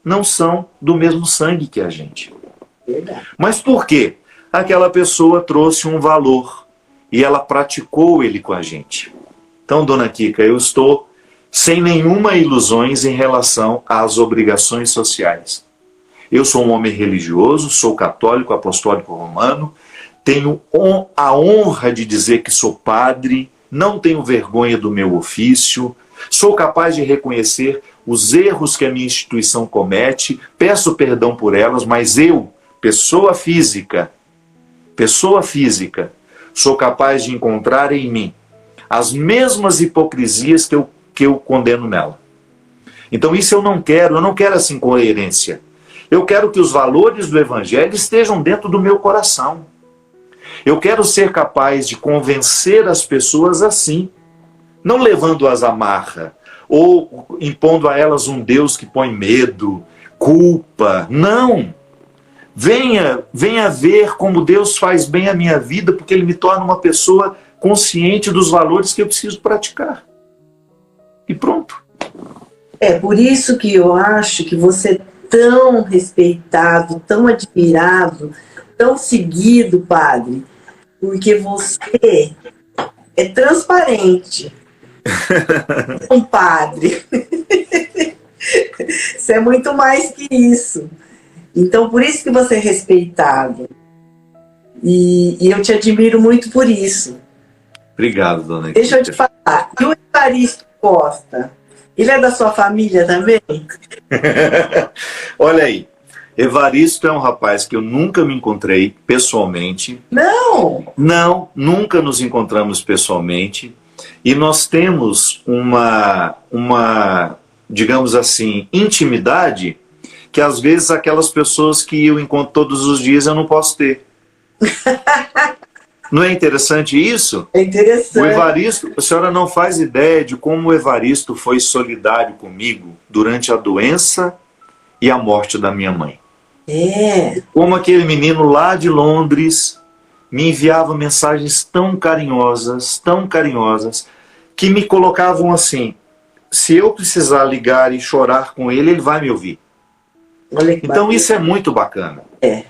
não são do mesmo sangue que a gente. Mas por quê? Aquela pessoa trouxe um valor e ela praticou ele com a gente. Então, dona Kika, eu estou sem nenhuma ilusões em relação às obrigações sociais. Eu sou um homem religioso, sou católico, apostólico romano, tenho a honra de dizer que sou padre, não tenho vergonha do meu ofício, sou capaz de reconhecer os erros que a minha instituição comete, peço perdão por elas, mas eu, pessoa física, sou capaz de encontrar em mim as mesmas hipocrisias que eu condeno nela. Então isso eu não quero essa incoerência. Eu quero que os valores do Evangelho estejam dentro do meu coração. Eu quero ser capaz de convencer as pessoas assim, não levando-as à marra, ou impondo a elas um Deus que põe medo, culpa. Não! Venha ver como Deus faz bem a minha vida, porque Ele me torna uma pessoa consciente dos valores que eu preciso praticar. E pronto. É por isso que eu acho que você é tão respeitado, tão admirado, tão seguido, padre, porque você é transparente. Um padre. Você é muito mais que isso. Então, por isso que você é respeitado. E eu te admiro muito por isso. Obrigado, dona Kika. Deixa eu te falar. E o Evaristo Costa? Ele é da sua família também? Olha aí. Evaristo é um rapaz que eu nunca me encontrei pessoalmente. Não! Não, nunca nos encontramos pessoalmente. E nós temos uma digamos assim, intimidade que às vezes aquelas pessoas que eu encontro todos os dias eu não posso ter. Não é interessante isso? É interessante. O Evaristo, a senhora não faz ideia de como o Evaristo foi solidário comigo durante a doença e a morte da minha mãe. É. Como aquele menino lá de Londres me enviava mensagens tão carinhosas, que me colocavam assim, se eu precisar ligar e chorar com ele, ele vai me ouvir. Então isso é muito bacana. É.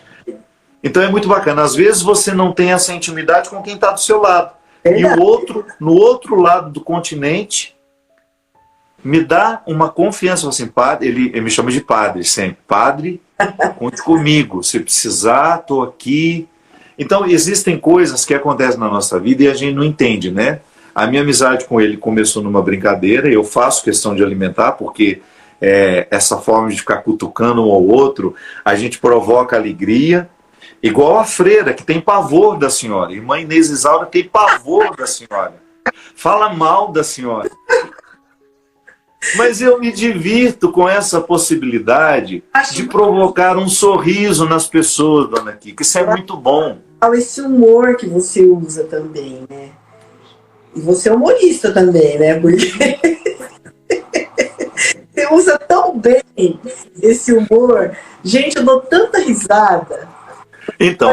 Então é muito bacana. Às vezes você não tem essa intimidade com quem está do seu lado. É. E o outro, no outro lado do continente, me dá uma confiança. Assim, padre, ele me chama de padre sempre. Padre, conte comigo. Se precisar, estou aqui. Então existem coisas que acontecem na nossa vida e a gente não entende, né? A minha amizade com ele começou numa brincadeira. Eu faço questão de alimentar porque essa forma de ficar cutucando um ao outro, a gente provoca alegria. Igual a freira, que tem pavor da senhora. Irmã Inês Isaura tem pavor da senhora. Fala mal da senhora. Mas eu me divirto com essa possibilidade de provocar um sorriso nas pessoas, dona Kika. Isso é muito bom. Esse humor que você usa também, né? E você é humorista também, né? Porque você usa tão bem esse humor. Gente, eu dou tanta risada. Então,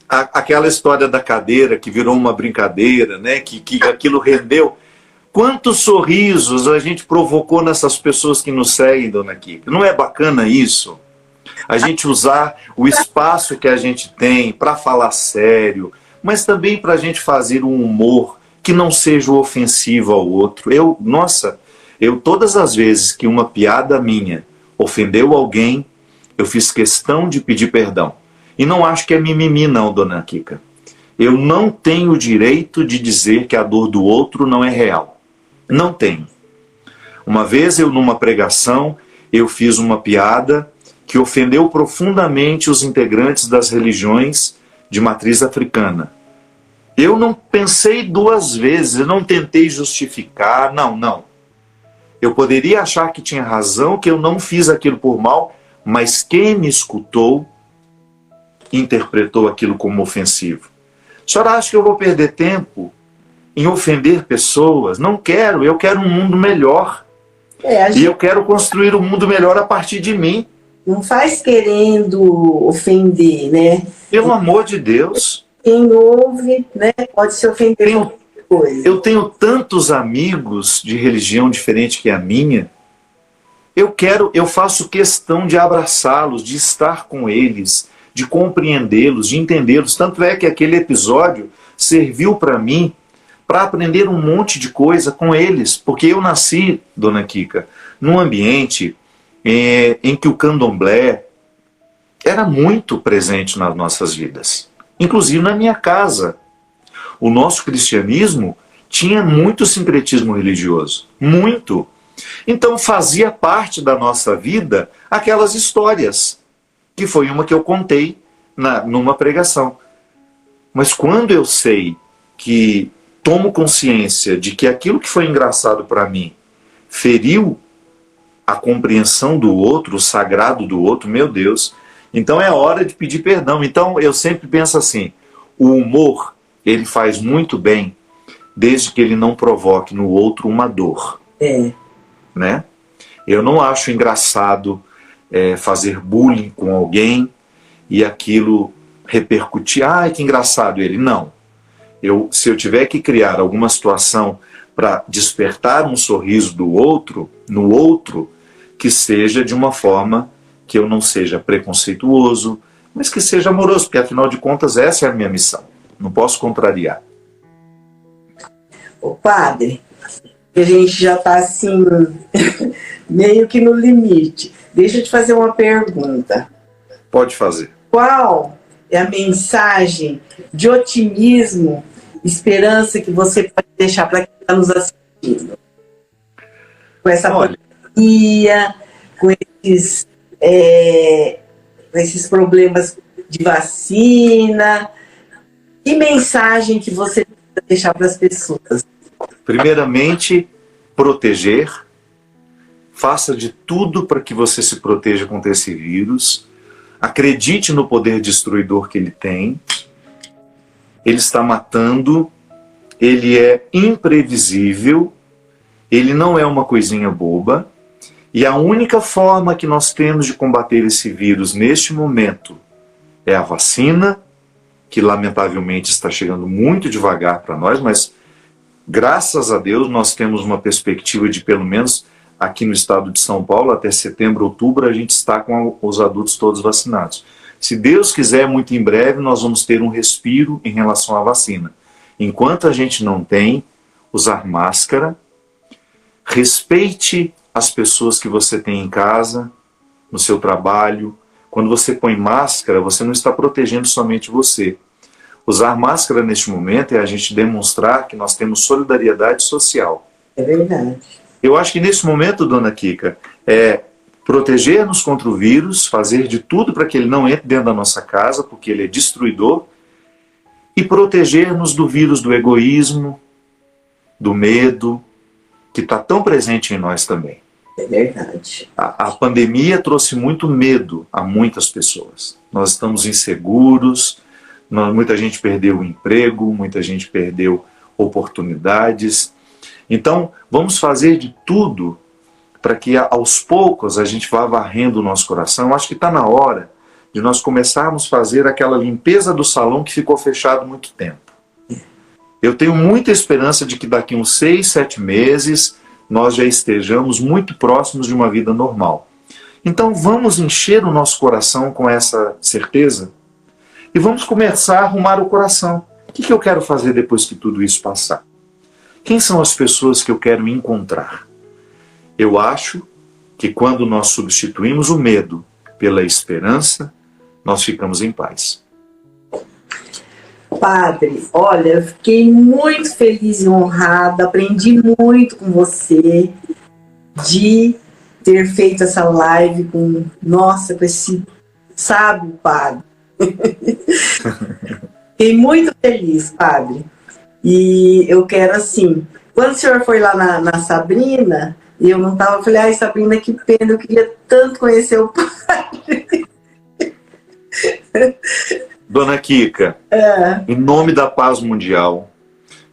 aquela história da cadeira que virou uma brincadeira, né? Que aquilo rendeu. Quantos sorrisos a gente provocou nessas pessoas que nos seguem, dona Kika? Não é bacana isso? A gente usar o espaço que a gente tem para falar sério, mas também para a gente fazer um humor que não seja ofensivo ao outro. Eu todas as vezes que uma piada minha ofendeu alguém, eu fiz questão de pedir perdão. E não acho que é mimimi não, dona Kika. Eu não tenho o direito de dizer que a dor do outro não é real. Não tenho. Uma vez numa pregação, eu fiz uma piada que ofendeu profundamente os integrantes das religiões de matriz africana. Eu não pensei duas vezes, eu não tentei justificar, não. Eu poderia achar que tinha razão, que eu não fiz aquilo por mal, mas quem me escutou interpretou aquilo como ofensivo. A senhora acha que eu vou perder tempo em ofender pessoas? Não quero, eu quero um mundo melhor. E eu quero construir um mundo melhor a partir de mim. Não faz querendo ofender, né? Pelo amor de Deus. Quem ouve, né, pode se ofender com qualquer coisa. Eu tenho tantos amigos de religião diferente que a minha. Eu faço questão de abraçá-los, de estar com eles, de compreendê-los, de entendê-los. Tanto é que aquele episódio serviu para mim para aprender um monte de coisa com eles, porque eu nasci, dona Kika, num ambiente em que o candomblé era muito presente nas nossas vidas, inclusive na minha casa. O nosso cristianismo tinha muito sincretismo religioso, muito. Então fazia parte da nossa vida aquelas histórias, que foi uma que eu contei numa pregação. Mas quando eu sei que tomo consciência de que aquilo que foi engraçado para mim feriu a compreensão do outro, o sagrado do outro, meu Deus, então é hora de pedir perdão. Então eu sempre penso assim, o humor, ele faz muito bem, desde que ele não provoque no outro uma dor. Né? Eu não acho engraçado fazer bullying com alguém e aquilo repercutir, ai que engraçado ele, não. Se eu tiver que criar alguma situação para despertar um sorriso do outro, no outro, que seja de uma forma que eu não seja preconceituoso, mas que seja amoroso, porque afinal de contas essa é a minha missão. Não posso contrariar. Ô padre, a gente já está assim, meio que no limite. Deixa eu te fazer uma pergunta. Pode fazer. Qual é a mensagem de otimismo, esperança que você pode deixar para quem está nos assistindo? Com essa pandemia, com esses problemas de vacina. Que mensagem que você pode deixar para as pessoas? Primeiramente, proteger. Faça de tudo para que você se proteja contra esse vírus. Acredite no poder destruidor que ele tem. Ele está matando. Ele é imprevisível. Ele não é uma coisinha boba. E a única forma que nós temos de combater esse vírus neste momento é a vacina, que lamentavelmente está chegando muito devagar para nós, mas graças a Deus nós temos uma perspectiva de pelo menos aqui no estado de São Paulo, até setembro, outubro, a gente está com os adultos todos vacinados. Se Deus quiser, muito em breve, nós vamos ter um respiro em relação à vacina. Enquanto a gente não tem, usar máscara, respeite as pessoas que você tem em casa, no seu trabalho. Quando você põe máscara, você não está protegendo somente você. Usar máscara neste momento é a gente demonstrar que nós temos solidariedade social. É verdade. Eu acho que nesse momento, dona Kika, é proteger-nos contra o vírus, fazer de tudo para que ele não entre dentro da nossa casa, porque ele é destruidor, e proteger-nos do vírus do egoísmo, do medo, que está tão presente em nós também. É verdade. A pandemia trouxe muito medo a muitas pessoas. Nós estamos inseguros, muita gente perdeu o emprego, muita gente perdeu oportunidades. Então, vamos fazer de tudo para que aos poucos a gente vá varrendo o nosso coração. Acho que está na hora de nós começarmos a fazer aquela limpeza do salão que ficou fechado muito tempo. Eu tenho muita esperança de que daqui uns 6, 7 meses nós já estejamos muito próximos de uma vida normal. Então vamos encher o nosso coração com essa certeza e vamos começar a arrumar o coração. O que eu quero fazer depois que tudo isso passar? Quem são as pessoas que eu quero encontrar? Eu acho que quando nós substituímos o medo pela esperança, nós ficamos em paz. Padre, olha, eu fiquei muito feliz e honrada, aprendi muito com você de ter feito essa live com esse sábio padre. Fiquei muito feliz, padre. E eu quero assim, quando o senhor foi lá na Sabrina, e eu não estava, eu falei, ai Sabrina, que pena, eu queria tanto conhecer o padre. Dona Kika, em nome da paz mundial,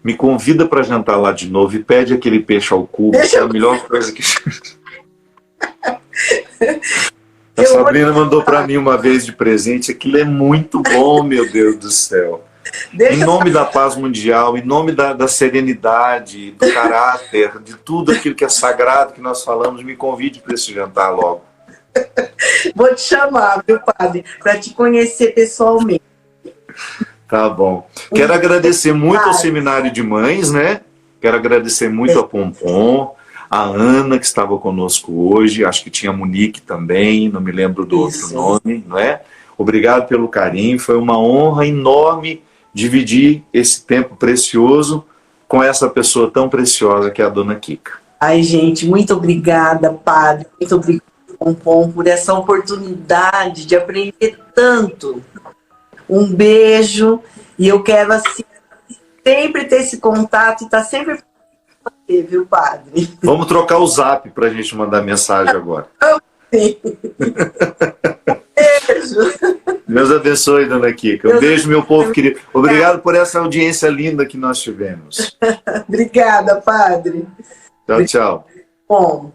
me convida para jantar lá de novo e pede aquele peixe ao cubo, que é a melhor coisa que... A Sabrina mandou para mim uma vez de presente, aquilo é muito bom, meu Deus do céu. Em nome da paz mundial, em nome da serenidade, do caráter, de tudo aquilo que é sagrado que nós falamos, me convide para esse jantar logo. Vou te chamar, meu padre, para te conhecer pessoalmente. Tá bom. Quero agradecer muito ao Seminário de Mães, né? Quero agradecer muito a Pompom, a Ana, que estava conosco hoje, acho que tinha a Monique também, não me lembro do outro nome, não é? Obrigado pelo carinho, foi uma honra enorme dividir esse tempo precioso com essa pessoa tão preciosa que é a Dona Kika. Ai, gente, muito obrigada, padre, muito obrigada, Pompom, por essa oportunidade de aprender tanto. Um beijo, e eu quero assim, sempre ter esse contato e estar sempre com você, viu, padre? Vamos trocar o zap para a gente mandar mensagem agora. Sim. Beijo. Deus abençoe, Dona Kika. Um beijo, meu povo querido. Obrigado por essa audiência linda que nós tivemos. Obrigada, padre. Tchau, tchau. Bom.